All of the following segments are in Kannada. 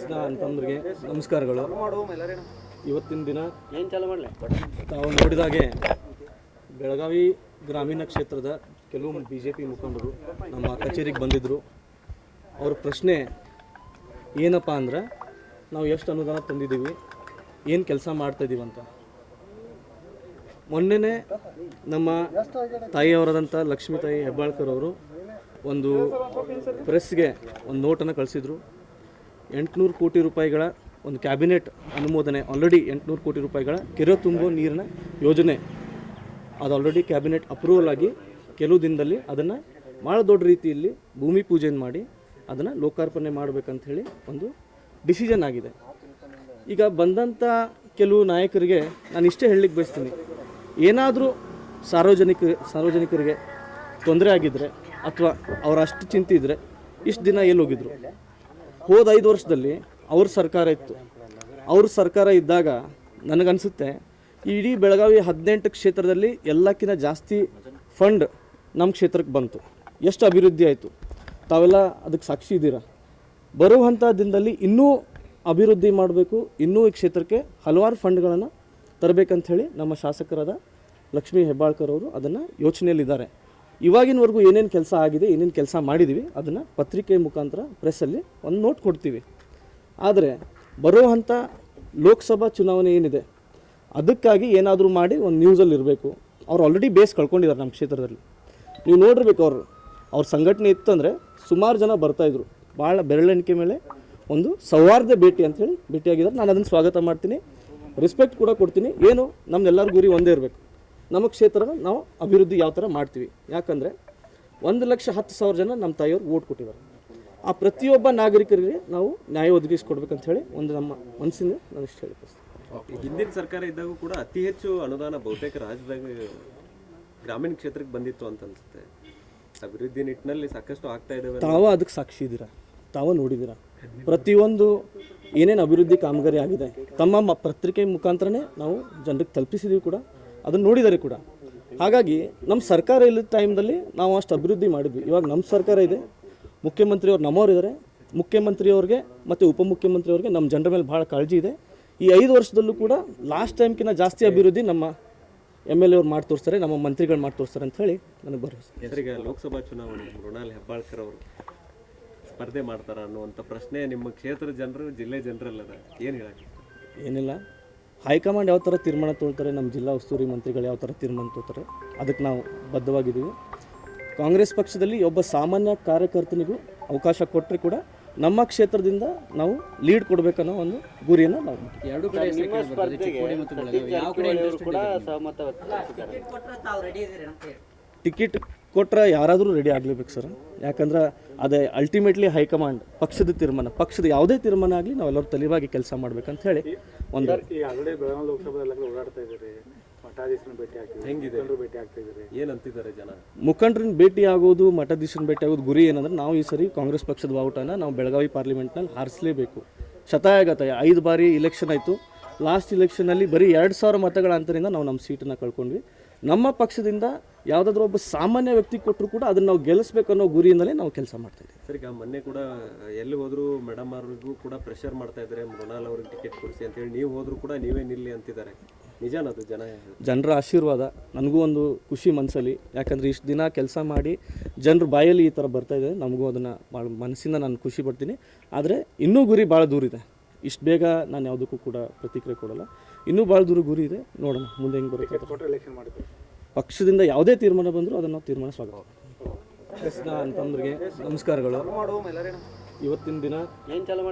ಪ್ರೆಸ್ನ ಅಂತಂದ್ರಿಗೆ ನಮಸ್ಕಾರಗಳು. ಇವತ್ತಿನ ದಿನ ತಾವು ನೋಡಿದಾಗೆ ಬೆಳಗಾವಿ ಗ್ರಾಮೀಣ ಕ್ಷೇತ್ರದ ಕೆಲವು BJP ಮುಖಂಡರು ನಮ್ಮ ಕಚೇರಿಗೆ ಬಂದಿದ್ದರು. ಅವ್ರ ಪ್ರಶ್ನೆ ಏನಪ್ಪ ಅಂದ್ರೆ, ನಾವು ಎಷ್ಟು ಅನುದಾನ ತಂದಿದ್ದೀವಿ, ಏನು ಕೆಲಸ ಮಾಡ್ತಾಯಿದ್ದೀವಿ ಅಂತ. ಮೊನ್ನೆನೇ ನಮ್ಮ ತಾಯಿಯವರಾದಂಥ ಲಕ್ಷ್ಮೀತಾಯಿ ಹೆಬ್ಬಾಳ್ಕರ್ ಅವರು ಒಂದು ಪ್ರೆಸ್ಗೆ ಒಂದು ನೋಟನ್ನು ಕಳಿಸಿದರು. 800 ಕೋಟಿ ರೂಪಾಯಿಗಳ ಒಂದು ಕ್ಯಾಬಿನೆಟ್ ಅನುಮೋದನೆ, ಆಲ್ರೆಡಿ 800 ಕೋಟಿ ರೂಪಾಯಿಗಳ ಕೆರೆ ತುಂಬೋ ನೀರಿನ ಯೋಜನೆ ಅದು ಆಲ್ರೆಡಿ ಕ್ಯಾಬಿನೆಟ್ ಅಪ್ರೂವಲ್ ಆಗಿ ಕೆಲವು ದಿನದಲ್ಲಿ ಅದನ್ನು ಭಾಳ ದೊಡ್ಡ ರೀತಿಯಲ್ಲಿ ಭೂಮಿ ಪೂಜೆಯನ್ನು ಮಾಡಿ ಅದನ್ನು ಲೋಕಾರ್ಪಣೆ ಮಾಡಬೇಕಂತ ಹೇಳಿ ಒಂದು ಡಿಸಿಷನ್ ಆಗಿದೆ. ಈಗ ಬಂದಂಥ ಕೆಲವು ನಾಯಕರಿಗೆ ನಾನು ಇಷ್ಟೇ ಹೇಳಲಿಕ್ಕೆ ಬಯಸ್ತೀನಿ, ಏನಾದರೂ ಸಾರ್ವಜನಿಕರಿಗೆ ತೊಂದರೆ ಆಗಿದ್ದರೆ ಅಥವಾ ಅವರ ಅಷ್ಟು ಚಿಂತೆ ಇದ್ದರೆ ಇಷ್ಟು ದಿನ ಎಲ್ಲಿ ಹೋಗಿದ್ರು? ಹೋದ 5 ವರ್ಷದಲ್ಲಿ ಅವ್ರ ಸರ್ಕಾರ ಇತ್ತು. ಅವ್ರ ಸರ್ಕಾರ ಇದ್ದಾಗ ನನಗನ್ಸುತ್ತೆ ಇಡೀ ಬೆಳಗಾವಿ 18 ಕ್ಷೇತ್ರದಲ್ಲಿ ಎಲ್ಲಕ್ಕಿಂತ ಜಾಸ್ತಿ ಫಂಡ್ ನಮ್ಮ ಕ್ಷೇತ್ರಕ್ಕೆ ಬಂತು. ಎಷ್ಟು ಅಭಿವೃದ್ಧಿ ಆಯಿತು, ತಾವೆಲ್ಲ ಅದಕ್ಕೆ ಸಾಕ್ಷಿ ಇದ್ದೀರಾ. ಬರುವಂಥ ದಿನದಲ್ಲಿ ಇನ್ನೂ ಅಭಿವೃದ್ಧಿ ಮಾಡಬೇಕು, ಇನ್ನೂ ಈ ಕ್ಷೇತ್ರಕ್ಕೆ ಹಲವಾರು ಫಂಡ್ಗಳನ್ನು ತರಬೇಕಂಥೇಳಿ ನಮ್ಮ ಶಾಸಕರಾದ ಲಕ್ಷ್ಮೀ ಹೆಬ್ಬಾಳ್ಕರ್ ಅವರು ಅದನ್ನು ಯೋಚನೆಯಲ್ಲಿದ್ದಾರೆ. ಇವಾಗಿನವರೆಗೂ ಏನೇನು ಕೆಲಸ ಆಗಿದೆ, ಏನೇನು ಕೆಲಸ ಮಾಡಿದ್ದೀವಿ ಅದನ್ನು ಪತ್ರಿಕೆ ಮುಖಾಂತರ ಪ್ರೆಸ್ಸಲ್ಲಿ ಒಂದು ನೋಟ್ ಕೊಡ್ತೀವಿ. ಆದರೆ ಬರುವಂಥ ಲೋಕಸಭಾ ಚುನಾವಣೆ ಏನಿದೆ ಅದಕ್ಕಾಗಿ ಏನಾದರೂ ಮಾಡಿ ಒಂದು ನ್ಯೂಸಲ್ಲಿ ಇರಬೇಕು. ಅವ್ರು ಆಲ್ರೆಡಿ ಬೇಸ್ ಕಳ್ಕೊಂಡಿದ್ದಾರೆ ನಮ್ಮ ಕ್ಷೇತ್ರದಲ್ಲಿ. ನೀವು ನೋಡಿರ್ಬೇಕು, ಅವ್ರ ಸಂಘಟನೆ ಇತ್ತಂದರೆ ಸುಮಾರು ಜನ ಬರ್ತಾಯಿದ್ರು. ಭಾಳ ಬೆರಳೆಣಿಕೆ ಮೇಲೆ ಒಂದು ಸೌಹಾರ್ದ ಭೇಟಿ ಅಂಥೇಳಿ ಭೇಟಿಯಾಗಿದ್ದಾರೆ. ನಾನು ಅದನ್ನು ಸ್ವಾಗತ ಮಾಡ್ತೀನಿ, ರೆಸ್ಪೆಕ್ಟ್ ಕೂಡ ಕೊಡ್ತೀನಿ. ಏನು ನಮ್ಮೆಲ್ಲರ ಗುರಿ ಒಂದೇ ಇರಬೇಕು, ನಮ್ಮ ಕ್ಷೇತ್ರನ ನಾವು ಅಭಿವೃದ್ಧಿ ಯಾವ ಥರ ಮಾಡ್ತೀವಿ. ಯಾಕಂದರೆ 1,10,000 ಜನ ನಮ್ಮ ತಾಯಿಯವ್ರು ವೋಟ್ ಕೊಟ್ಟಿದ್ದಾರೆ. ಆ ಪ್ರತಿಯೊಬ್ಬ ನಾಗರಿಕರಿಗೆ ನಾವು ನ್ಯಾಯ ಒದಗಿಸ್ಕೊಡ್ಬೇಕಂತ ಹೇಳಿ ಒಂದು ನಮ್ಮ ಮನಸ್ಸಿಂದ ನಾನು ಇಷ್ಟು ಹೇಳಿ. ಹಿಂದಿನ ಸರ್ಕಾರ ಇದ್ದಾಗೂ ಕೂಡ ಅತಿ ಹೆಚ್ಚು ಅನುದಾನ ಬಹುತೇಕ ರಾಜ್ಯದಾಗ ಗ್ರಾಮೀಣ ಕ್ಷೇತ್ರಕ್ಕೆ ಬಂದಿತ್ತು ಅಂತ ಅನ್ಸುತ್ತೆ. ಅಭಿವೃದ್ಧಿ ನಿಟ್ಟಿನಲ್ಲಿ ಸಾಕಷ್ಟು ಆಗ್ತಾ ಇದ್ದಾವೆ. ತಾವು ಅದಕ್ಕೆ ಸಾಕ್ಷಿ ಇದ್ದೀರಾ, ತಾವು ನೋಡಿದ್ದೀರಾ. ಪ್ರತಿಯೊಂದು ಏನೇನು ಅಭಿವೃದ್ಧಿ ಕಾಮಗಾರಿ ಆಗಿದೆ ತಮ್ಮ ಪತ್ರಿಕೆ ಮುಖಾಂತರನೇ ನಾವು ಜನರಿಗೆ ತಲುಪಿಸಿದ್ದೀವಿ ಕೂಡ, ಅದನ್ನು ನೋಡಿದ್ದಾರೆ ಕೂಡ. ಹಾಗಾಗಿ ನಮ್ಮ ಸರ್ಕಾರ ಇಲ್ಲದ ಟೈಮ್ದಲ್ಲಿ ನಾವು ಅಷ್ಟು ಅಭಿವೃದ್ಧಿ ಮಾಡಿದ್ವಿ. ಇವಾಗ ನಮ್ಮ ಸರ್ಕಾರ ಇದೆ, ಮುಖ್ಯಮಂತ್ರಿಯವ್ರು ನಮ್ಮವ್ರು ಇದ್ದಾರೆ. ಮುಖ್ಯಮಂತ್ರಿಯವ್ರಿಗೆ ಮತ್ತು ಉಪಮುಖ್ಯಮಂತ್ರಿಯವ್ರಿಗೆ ನಮ್ಮ ಜನರ ಮೇಲೆ ಭಾಳ ಕಾಳಜಿ ಇದೆ. ಈ 5 ವರ್ಷದಲ್ಲೂ ಕೂಡ ಲಾಸ್ಟ್ ಟೈಮ್ಕಿಂತ ಜಾಸ್ತಿ ಅಭಿವೃದ್ಧಿ ನಮ್ಮ MLA ಅವ್ರು ಮಾಡಿ ತೋರಿಸ್ತಾರೆ, ನಮ್ಮ ಮಂತ್ರಿಗಳು ಮಾಡಿ ತೋರಿಸ್ತಾರೆ ಅಂತ ಹೇಳಿ ನನಗೆ ಭರವಸೆ. ಈಗ ಲೋಕಸಭಾ ಚುನಾವಣೆ ಮೃಣಾಲ್ ಹೆಬ್ಬಾಳ್ಕರ್ ಅವರು ಸ್ಪರ್ಧೆ ಮಾಡ್ತಾರ ಅನ್ನುವಂಥ ಪ್ರಶ್ನೆ ನಿಮ್ಮ ಕ್ಷೇತ್ರದ ಜನರು, ಜಿಲ್ಲೆ ಜನರಲ್ಲದ, ಏನು ಹೇಳಕ್ಕೆ? ಏನಿಲ್ಲ, ಹೈಕಮಾಂಡ್ ಯಾವ ಥರ ತೀರ್ಮಾನ ತೊಗೊಳ್ತಾರೆ, ನಮ್ಮ ಜಿಲ್ಲಾ ಉಸ್ತುವಾರಿ ಮಂತ್ರಿಗಳು ಯಾವ ಥರ ತೀರ್ಮಾನ ತೊಗೊಳ್ತಾರೆ ಅದಕ್ಕೆ ನಾವು ಬದ್ಧವಾಗಿದ್ದೀವಿ. ಕಾಂಗ್ರೆಸ್ ಪಕ್ಷದಲ್ಲಿ ಒಬ್ಬ ಸಾಮಾನ್ಯ ಕಾರ್ಯಕರ್ತನಿಗೂ ಅವಕಾಶ ಕೊಟ್ಟರೆ ಕೂಡ ನಮ್ಮ ಕ್ಷೇತ್ರದಿಂದ ನಾವು ಲೀಡ್ ಕೊಡಬೇಕನ್ನೋ ಒಂದು ಗುರಿಯನ್ನು ನಾವು ಟಿಕೆಟ್ ಕೊಟ್ಟರೆ ಯಾರಾದರೂ ರೆಡಿ ಆಗಲೇಬೇಕು ಸರ್. ಯಾಕಂದ್ರೆ ಅದೇ ಅಲ್ಟಿಮೇಟ್ಲಿ ಹೈಕಮಾಂಡ್ ಪಕ್ಷದ ತೀರ್ಮಾನ, ಪಕ್ಷದ ಯಾವುದೇ ತೀರ್ಮಾನ ಆಗಲಿ ನಾವೆಲ್ಲರೂ ತಲೆಬಾಗಿ ಕೆಲಸ ಮಾಡ್ಬೇಕಂತ ಹೇಳಿ ಒಂದು ಏನಂತಿದ್ದಾರೆ ಜನ. ಮುಖಂಡರನ್ನ ಭೇಟಿ ಆಗೋದು, ಮಠಾಧೀಶರನ್ನ ಭೇಟಿ ಆಗೋದು ಗುರಿ ಏನಂದ್ರೆ, ನಾವು ಈ ಸರಿ ಕಾಂಗ್ರೆಸ್ ಪಕ್ಷದ ಬಾವುಟನ ನಾವು ಬೆಳಗಾವಿ ಪಾರ್ಲಿಮೆಂಟ್ನಲ್ಲಿ ಹಾರಿಸಲೇಬೇಕು. ಶತಾಯಗತಾಯ 5 ಬಾರಿ ಇಲೆಕ್ಷನ್ ಆಯಿತು. ಲಾಸ್ಟ್ ಇಲೆಕ್ಷನಲ್ಲಿ ಬರೀ 2,000 ಮತಗಳ ಅಂತರಿಂದ ನಾವು ನಮ್ಮ ಸೀಟನ್ನು ಕಳ್ಕೊಂಡ್ವಿ. ನಮ್ಮ ಪಕ್ಷದಿಂದ ಯಾವುದಾದ್ರೂ ಒಬ್ಬ ಸಾಮಾನ್ಯ ವ್ಯಕ್ತಿ ಕೊಟ್ಟರು ಕೂಡ ಅದನ್ನು ನಾವು ಗೆಲ್ಲಿಸ್ಬೇಕು ಅನ್ನೋ ಗುರಿಯಿಂದಲೇ ನಾವು ಕೆಲಸ ಮಾಡ್ತಾಯಿದ್ದೀವಿ. ಸರಿ, ಈಗ ಮೊನ್ನೆ ಕೂಡ ಎಲ್ಲಿ ಹೋದರೂ ಮೇಡಮ್ ಅವ್ರಿಗೂ ಕೂಡ ಪ್ರೆಷರ್ ಮಾಡ್ತಾ ಇದ್ದಾರೆ, ಮೃಣಾಲ್ ಅವ್ರಿಗೆ ಟಿಕೆಟ್ ಕೊಡಿಸಿ ಅಂತೇಳಿ. ನೀವು ಹೋದರೂ ಕೂಡ ನೀವೇ ನಿಲ್ಲಿ ಅಂತಿದ್ದಾರೆ. ನಿಜಾನದು? ಜನರ ಆಶೀರ್ವಾದ ನನಗೂ ಒಂದು ಖುಷಿ ಮನಸ್ಸಲ್ಲಿ. ಯಾಕಂದರೆ ಇಷ್ಟು ದಿನ ಕೆಲಸ ಮಾಡಿ ಜನರ ಬಾಯಲ್ಲಿ ಈ ಥರ ಬರ್ತಾಯಿದೆ, ನಮಗೂ ಅದನ್ನು ಭಾಳ ಮನಸ್ಸಿಂದ ನಾನು ಖುಷಿ ಪಡ್ತೀನಿ. ಆದರೆ ಇನ್ನೂ ಗುರಿ ಭಾಳ ದೂರ ಇದೆ. ಇಷ್ಟು ಬೇಗ ನಾನು ಯಾವುದಕ್ಕೂ ಕೂಡ ಪ್ರತಿಕ್ರಿಯೆ ಕೊಡೋಲ್ಲ. ಇನ್ನೂ ಭಾಳ ದೂರ ಗುರಿ ಇದೆ, ನೋಡೋಣ ಮುಂದೆ ಹೆಂಗೆ ಬರುತ್ತೆ. ಪಕ್ಷದಿಂದ ಯಾವುದೇ ತೀರ್ಮಾನ ಬಂದರೂ ಅದನ್ನು ನಾವು ತೀರ್ಮಾನ ಸ್ವಾಗತ. ಪ್ರೆಸ್ನ ಅಂತಂದ್ರಿಗೆ ನಮಸ್ಕಾರಗಳು. ಇವತ್ತಿನ ದಿನ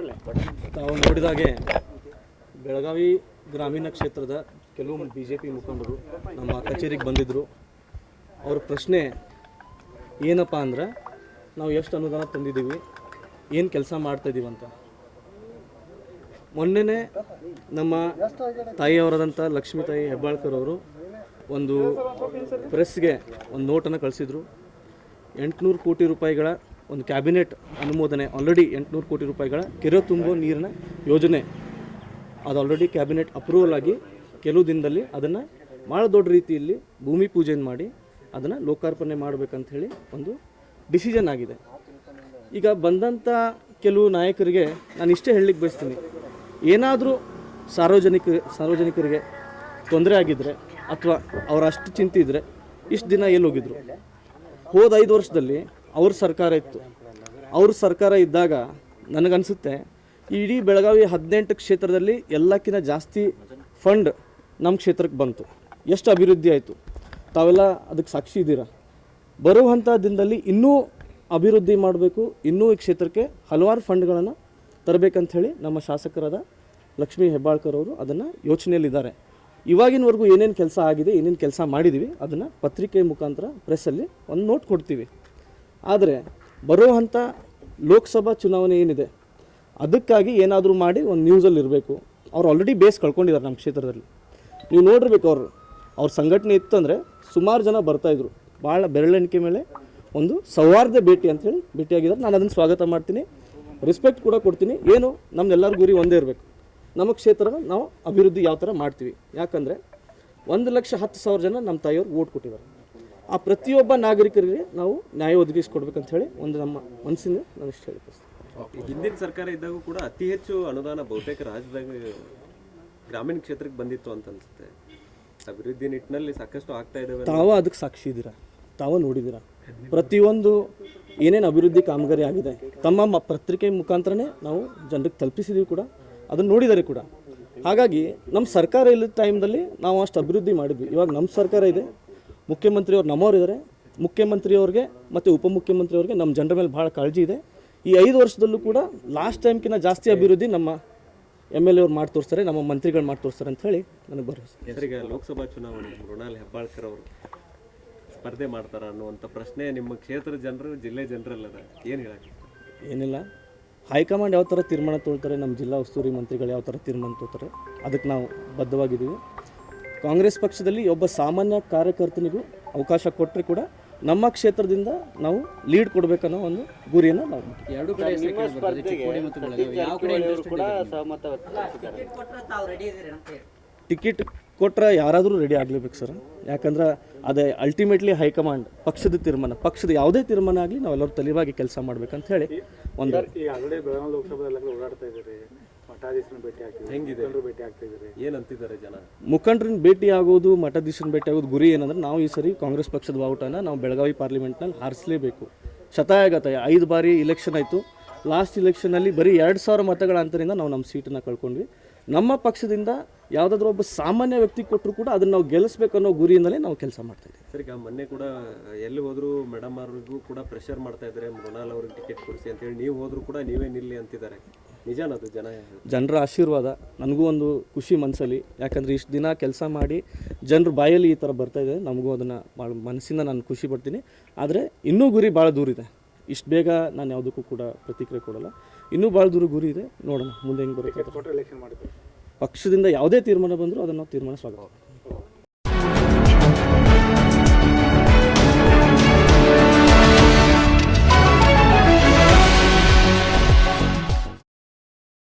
ತಾವು ನೋಡಿದಾಗೆ ಬೆಳಗಾವಿ ಗ್ರಾಮೀಣ ಕ್ಷೇತ್ರದ ಕೆಲವು BJP ಮುಖಂಡರು ನಮ್ಮ ಕಚೇರಿಗೆ ಬಂದಿದ್ದರು. ಅವ್ರ ಪ್ರಶ್ನೆ ಏನಪ್ಪ ಅಂದ್ರೆ, ನಾವು ಎಷ್ಟು ಅನುದಾನ ತಂದಿದ್ದೀವಿ, ಏನು ಕೆಲಸ ಮಾಡ್ತಾಯಿದ್ದೀವಿ ಅಂತ. ಮೊನ್ನೆನೇ ನಮ್ಮ ತಾಯಿಯವರಾದಂಥ ಲಕ್ಷ್ಮೀತಾಯಿ ಹೆಬ್ಬಾಳ್ಕರ್ ಅವರು ಒಂದು ಪ್ರೆಸ್ಗೆ ಒಂದು ನೋಟನ್ನು ಕಳಿಸಿದರು. 800 ಕೋಟಿ ರೂಪಾಯಿಗಳ ಒಂದು ಕ್ಯಾಬಿನೆಟ್ ಅನುಮೋದನೆ, ಆಲ್ರೆಡಿ 800 ಕೋಟಿ ರೂಪಾಯಿಗಳ ಕೆರೆ ತುಂಬೋ ನೀರಿನ ಯೋಜನೆ ಅದು ಆಲ್ರೆಡಿ ಕ್ಯಾಬಿನೆಟ್ ಅಪ್ರೂವಲ್ ಆಗಿ ಕೆಲವು ದಿನದಲ್ಲಿ ಅದನ್ನು ಭಾಳ ದೊಡ್ಡ ರೀತಿಯಲ್ಲಿ ಭೂಮಿ ಪೂಜೆಯನ್ನು ಮಾಡಿ ಅದನ್ನು ಲೋಕಾರ್ಪಣೆ ಮಾಡಬೇಕಂತ ಹೇಳಿ ಒಂದು ಡಿಸಿಷನ್ ಆಗಿದೆ. ಈಗ ಬಂದಂಥ ಕೆಲವು ನಾಯಕರಿಗೆ ನಾನು ಇಷ್ಟೇ ಹೇಳಲಿಕ್ಕೆ ಬಯಸ್ತೀನಿ, ಏನಾದರೂ ಸಾರ್ವಜನಿಕರಿಗೆ ತೊಂದರೆ ಆಗಿದ್ದರೆ ಅಥವಾ ಅವರ ಅಷ್ಟು ಚಿಂತೆ ಇದ್ದರೆ ಇಷ್ಟು ದಿನ ಎಲ್ಲಿ ಹೋಗಿದ್ರು? ಹೋದ 5 ವರ್ಷದಲ್ಲಿ ಅವ್ರ ಸರ್ಕಾರ ಇತ್ತು. ಅವ್ರ ಸರ್ಕಾರ ಇದ್ದಾಗ ನನಗನ್ಸುತ್ತೆ ಇಡೀ ಬೆಳಗಾವಿ 18 ಕ್ಷೇತ್ರದಲ್ಲಿ ಎಲ್ಲಕ್ಕಿಂತ ಜಾಸ್ತಿ ಫಂಡ್ ನಮ್ಮ ಕ್ಷೇತ್ರಕ್ಕೆ ಬಂತು. ಎಷ್ಟು ಅಭಿವೃದ್ಧಿ ಆಯಿತು, ತಾವೆಲ್ಲ ಅದಕ್ಕೆ ಸಾಕ್ಷಿ ಇದ್ದೀರಾ. ಬರುವಂಥ ದಿನದಲ್ಲಿ ಇನ್ನೂ ಅಭಿವೃದ್ಧಿ ಮಾಡಬೇಕು, ಇನ್ನೂ ಈ ಕ್ಷೇತ್ರಕ್ಕೆ ಹಲವಾರು ಫಂಡ್ಗಳನ್ನು ತರಬೇಕಂತ ಹೇಳಿ ನಮ್ಮ ಶಾಸಕರಾದ ಲಕ್ಷ್ಮೀ ಹೆಬ್ಬಾಳ್ಕರ್ ಅವರು ಅದನ್ನು ಯೋಚನೆಯಲ್ಲಿದ್ದಾರೆ. ಇವಾಗಿನವರೆಗೂ ಏನೇನು ಕೆಲಸ ಆಗಿದೆ, ಏನೇನು ಕೆಲಸ ಮಾಡಿದ್ದೀವಿ ಅದನ್ನು ಪತ್ರಿಕೆ ಮುಖಾಂತರ ಪ್ರೆಸ್ಸಲ್ಲಿ ಒಂದು ನೋಟ್ ಕೊಡ್ತೀವಿ. ಆದರೆ ಬರುವಂಥ ಲೋಕಸಭಾ ಚುನಾವಣೆ ಏನಿದೆ ಅದಕ್ಕಾಗಿ ಏನಾದರೂ ಮಾಡಿ ಒಂದು ನ್ಯೂಸಲ್ಲಿ ಇರಬೇಕು. ಅವ್ರು ಆಲ್ರೆಡಿ ಬೇಸ್ ಕಳ್ಕೊಂಡಿದ್ದಾರೆ ನಮ್ಮ ಕ್ಷೇತ್ರದಲ್ಲಿ. ನೀವು ನೋಡಿರ್ಬೇಕು, ಅವ್ರ ಸಂಘಟನೆ ಇತ್ತಂದರೆ ಸುಮಾರು ಜನ ಬರ್ತಾಯಿದ್ರು. ಭಾಳ ಬೆರಳೆಣಿಕೆ ಮೇಲೆ ಒಂದು ಸೌಹಾರ್ದ ಭೇಟಿ ಅಂಥೇಳಿ ಭೇಟಿಯಾಗಿದ್ದಾರೆ. ನಾನು ಅದನ್ನು ಸ್ವಾಗತ ಮಾಡ್ತೀನಿ, ರೆಸ್ಪೆಕ್ಟ್ ಕೂಡ ಕೊಡ್ತೀನಿ. ಏನು ನಮ್ಮೆಲ್ಲರ ಗುರಿ ಒಂದೇ ಇರಬೇಕು, ನಮ್ಮ ಕ್ಷೇತ್ರನ ನಾವು ಅಭಿವೃದ್ಧಿ ಯಾವ ಥರ ಮಾಡ್ತೀವಿ. ಯಾಕಂದರೆ 1,10,000 ಜನ ನಮ್ಮ ತಾಯಿಯವ್ರು ಓಟ್ ಕೊಟ್ಟಿದ್ದಾರೆ. ಆ ಪ್ರತಿಯೊಬ್ಬ ನಾಗರಿಕರಿಗೆ ನಾವು ನ್ಯಾಯ ಒದಗಿಸ್ಕೊಡ್ಬೇಕಂತ ಹೇಳಿ ಒಂದು ನಮ್ಮ ಮನಸ್ಸಿಂದ ನಾನು ಇಷ್ಟು ಹೇಳ್ತೀನಿ. ಹಿಂದಿನ ಸರ್ಕಾರ ಇದ್ದಾಗೂ ಕೂಡ ಅತಿ ಹೆಚ್ಚು ಅನುದಾನ ಬಹುತೇಕ ರಾಜ್ಯದಾಗ ಗ್ರಾಮೀಣ ಕ್ಷೇತ್ರಕ್ಕೆ ಬಂದಿತ್ತು ಅಂತ ಅನ್ಸುತ್ತೆ. ಅಭಿವೃದ್ಧಿ ನಿಟ್ಟಿನಲ್ಲಿ ಸಾಕಷ್ಟು ಆಗ್ತಾ ಇದ್ದಾವೆ. ತಾವು ಅದಕ್ಕೆ ಸಾಕ್ಷಿ ಇದ್ದೀರಾ, ತಾವು ನೋಡಿದ್ದೀರಾ. ಪ್ರತಿಯೊಂದು ಏನೇನು ಅಭಿವೃದ್ಧಿ ಕಾಮಗಾರಿ ಆಗಿದೆ ತಮ್ಮ ಪತ್ರಿಕೆ ಮುಖಾಂತರನೇ ನಾವು ಜನರಿಗೆ ತಲುಪಿಸಿದ್ದೀವಿ ಕೂಡ, ಅದನ್ನು ನೋಡಿದ್ದಾರೆ ಕೂಡ. ಹಾಗಾಗಿ ನಮ್ಮ ಸರ್ಕಾರ ಇಲ್ಲದ ಟೈಮ್ದಲ್ಲಿ ನಾವು ಅಷ್ಟು ಅಭಿವೃದ್ಧಿ ಮಾಡಿದ್ವಿ. ಇವಾಗ ನಮ್ಮ ಸರ್ಕಾರ ಇದೆ, ಮುಖ್ಯಮಂತ್ರಿಯವ್ರು ನಮ್ಮವರಿದ್ದಾರೆ. ಮುಖ್ಯಮಂತ್ರಿಯವ್ರಿಗೆ ಮತ್ತು ಉಪಮುಖ್ಯಮಂತ್ರಿಯವ್ರಿಗೆ ನಮ್ಮ ಜನರ ಮೇಲೆ ಭಾಳ ಕಾಳಜಿ ಇದೆ. ಈ 5 ವರ್ಷದಲ್ಲೂ ಕೂಡ ಲಾಸ್ಟ್ ಟೈಮ್ಕಿಂತ ಜಾಸ್ತಿ ಅಭಿವೃದ್ಧಿ ನಮ್ಮ MLA ಅವ್ರು ಮಾಡಿ ತೋರಿಸ್ತಾರೆ, ನಮ್ಮ ಮಂತ್ರಿಗಳು ಮಾಡಿ ತೋರಿಸ್ತಾರೆ ಅಂತ ಹೇಳಿ ನನಗೆ ಭರವಸೆ. ಹೆಸರಿಗೆ ಲೋಕಸಭಾ ಚುನಾವಣೆ ಮೃಣಾಲ್ ಹೆಬ್ಬಾಳ್ಕರ್ ಅವರು ಸ್ಪರ್ಧೆ ಮಾಡ್ತಾರ ಅನ್ನುವಂಥ ಪ್ರಶ್ನೆ ನಿಮ್ಮ ಕ್ಷೇತ್ರದ ಜನರು, ಜಿಲ್ಲೆ ಜನರಲ್ಲದ, ಏನು ಹೇಳಕ್ಕೆ? ಏನಿಲ್ಲ, ಹೈಕಮಾಂಡ್ ಯಾವ ಥರ ತೀರ್ಮಾನ ತೊಗೊಳ್ತಾರೆ, ನಮ್ಮ ಜಿಲ್ಲಾ ಉಸ್ತುವಾರಿ ಮಂತ್ರಿಗಳು ಯಾವ ಥರ ತೀರ್ಮಾನ ತೊಗೊಳ್ತಾರೆ ಅದಕ್ಕೆ ನಾವು ಬದ್ಧವಾಗಿದ್ದೀವಿ. ಕಾಂಗ್ರೆಸ್ ಪಕ್ಷದಲ್ಲಿ ಒಬ್ಬ ಸಾಮಾನ್ಯ ಕಾರ್ಯಕರ್ತನಿಗೂ ಅವಕಾಶ ಕೊಟ್ಟರೆ ಕೂಡ ನಮ್ಮ ಕ್ಷೇತ್ರದಿಂದ ನಾವು ಲೀಡ್ ಕೊಡಬೇಕನ್ನೋ ಒಂದು ಗುರಿಯನ್ನು ನಾವು ಟಿಕೆಟ್ ಕೊಟ್ಟರೆ ಯಾರಾದರೂ ರೆಡಿ ಆಗಲೇಬೇಕು ಸರ್. ಯಾಕಂದ್ರೆ ಅದೇ ಅಲ್ಟಿಮೇಟ್ಲಿ ಹೈಕಮಾಂಡ್ ಪಕ್ಷದ ತೀರ್ಮಾನ, ಪಕ್ಷದ ಯಾವುದೇ ತೀರ್ಮಾನ ಆಗಲಿ ನಾವೆಲ್ಲರೂ ತಲೆಬಾಗಿ ಕೆಲಸ ಮಾಡ್ಬೇಕಂತ ಹೇಳಿ ಒಂದು ಏನಂತಿದ್ದಾರೆ ಜನ? ಮುಖಂಡರನ್ನ ಭೇಟಿ ಆಗೋದು, ಮಠಾಧೀಶರನ್ನ ಭೇಟಿ ಆಗೋದು ಗುರಿ ಏನಂದ್ರೆ ನಾವು ಈ ಸರಿ ಕಾಂಗ್ರೆಸ್ ಪಕ್ಷದ ಬಾವುಟನ ನಾವು ಬೆಳಗಾವಿ ಪಾರ್ಲಿಮೆಂಟ್ನಲ್ಲಿ ಹಾರಿಸಲೇಬೇಕು. ಶತಾಯಗತಾಯ 5 ಬಾರಿ ಇಲೆಕ್ಷನ್ ಆಯಿತು. ಲಾಸ್ಟ್ ಇಲೆಕ್ಷನಲ್ಲಿ ಬರೀ 2,000 ಮತಗಳ ಅಂತರಿಂದ ನಾವು ನಮ್ಮ ಸೀಟನ್ನು ಕಳ್ಕೊಂಡ್ವಿ. ನಮ್ಮ ಪಕ್ಷದಿಂದ ಯಾವುದಾದ್ರೂ ಒಬ್ಬ ಸಾಮಾನ್ಯ ವ್ಯಕ್ತಿ ಕೊಟ್ಟರು ಕೂಡ ಅದನ್ನು ನಾವು ಗೆಲ್ಲಿಸ್ಬೇಕನ್ನೋ ಗುರಿಯಿಂದಲೇ ನಾವು ಕೆಲಸ ಮಾಡ್ತಾಯಿದ್ದೀವಿ. ಸರ್, ಈಗ ಮೊನ್ನೆ ಕೂಡ ಎಲ್ಲಿ ಹೋದರೂ ಮೇಡಮ್ ಅವ್ರಿಗೂ ಕೂಡ ಪ್ರೆಷರ್ ಮಾಡ್ತಾ ಇದ್ದಾರೆ, ಮೃಣಾಲ್ ಅವ್ರಿಗೆ ಟಿಕೆಟ್ ಕೊಡಿಸಿ ಅಂತೇಳಿ. ನೀವು ಹೋದರೂ ಕೂಡ ನೀವೇ ನಿಲ್ಲಿ ಅಂತಿದ್ದಾರೆ. ನಿಜಾನದು? ಜನರ ಆಶೀರ್ವಾದ ನನಗೂ ಒಂದು ಖುಷಿ ಮನಸ್ಸಲ್ಲಿ. ಯಾಕಂದರೆ ಇಷ್ಟು ದಿನ ಕೆಲಸ ಮಾಡಿ ಜನರ ಬಾಯಲ್ಲಿ ಈ ಥರ ಬರ್ತಾಯಿದೆ, ನಮಗೂ ಅದನ್ನು ಭಾಳ ಮನಸ್ಸಿಂದ ನಾನು ಖುಷಿ ಪಡ್ತೀನಿ. ಆದರೆ ಇನ್ನೂ ಗುರಿ ಭಾಳ ದೂರ ಇದೆ. ಇಷ್ಟು ಬೇಗ ನಾನು ಯಾವುದಕ್ಕೂ ಕೂಡ ಪ್ರತಿಕ್ರಿಯೆ ಕೊಡಲ್ಲ. ಇನ್ನೂ ಭಾಳ ದೂರ ಗುರಿ ಇದೆ, ನೋಡೋಣ ಮುಂದೆ ಹೆಂಗೆ ಬರುತ್ತೆ. ಪಕ್ಷದಿಂದ ಯಾವುದೇ ತೀರ್ಮಾನ ಬಂದರೂ ಅದನ್ನು ನಾವು ತೀರ್ಮಾನ ಸ್ವಾಗತ.